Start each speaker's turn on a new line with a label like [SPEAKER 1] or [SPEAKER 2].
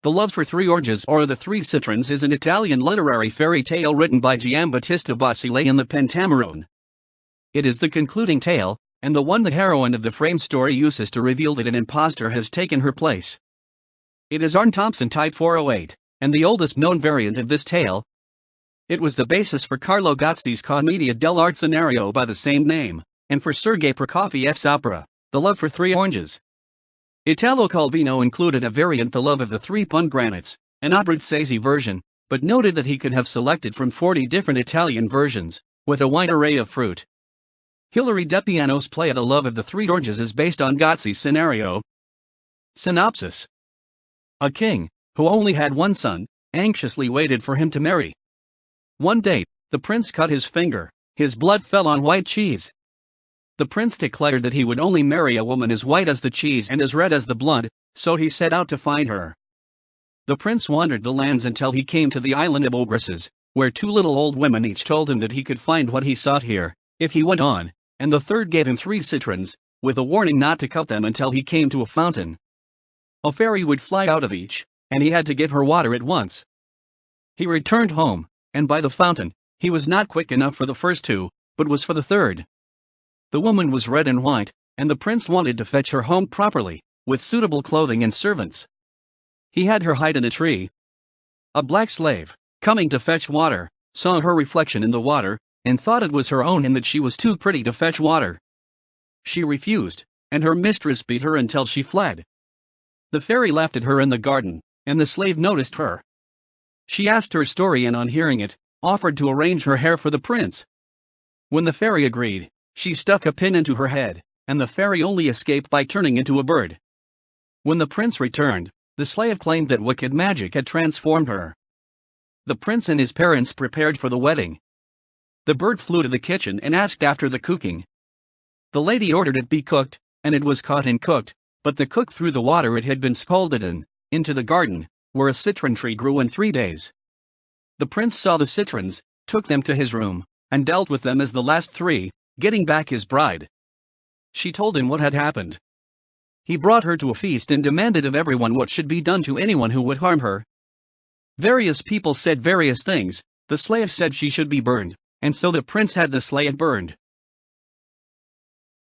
[SPEAKER 1] The Love for Three Oranges or The Three Citrons is an Italian literary fairy tale written by Giambattista Basile in the Pentamerone. It is the concluding tale, and the one the heroine of the framed story uses to reveal that an impostor has taken her place. It is Arne Thompson type 408, and the oldest known variant of this tale. It was the basis for Carlo Gozzi's commedia dell'arte scenario by the same name, and for Sergei Prokofiev's opera, The Love for Three Oranges. Italo Calvino included a variant, The Love of the Three Pomegranates, an Abruzzese version, but noted that he could have selected from 40 different Italian versions, with a wide array of fruit. Hilary Depiano's play The Love of the Three Oranges is based on Gozzi's scenario. Synopsis: a king, who only had one son, anxiously waited for him to marry. One day, the prince cut his finger, his blood fell on white cheese. The prince declared that he would only marry a woman as white as the cheese and as red as the blood, so he set out to find her. The prince wandered the lands until he came to the island of Ogresses, where two little old women each told him that he could find what he sought here, if he went on, and the third gave him 3 citrons, with a warning not to cut them until he came to a fountain. A fairy would fly out of each, and he had to give her water at once. He returned home, and by the fountain, he was not quick enough for the first 2, but was for the third. The woman was red and white, and the prince wanted to fetch her home properly, with suitable clothing and servants. He had her hide in a tree. A black slave, coming to fetch water, saw her reflection in the water, and thought it was her own and that she was too pretty to fetch water. She refused, and her mistress beat her until she fled. The fairy laughed at her in the garden, and the slave noticed her. She asked her story and on hearing it, offered to arrange her hair for the prince. When the fairy agreed, she stuck a pin into her head, and the fairy only escaped by turning into a bird. When the prince returned, the slave claimed that wicked magic had transformed her. The prince and his parents prepared for the wedding. The bird flew to the kitchen and asked after the cooking. The lady ordered it be cooked, and it was caught and cooked, but the cook threw the water it had been scalded in, into the garden, where a citron tree grew in 3 days. The prince saw the citrons, took them to his room, and dealt with them as the last 3, getting back his bride. She told him what had happened. He brought her to a feast and demanded of everyone what should be done to anyone who would harm her. Various people said various things. The slave said she should be burned, and so the prince had the slave burned.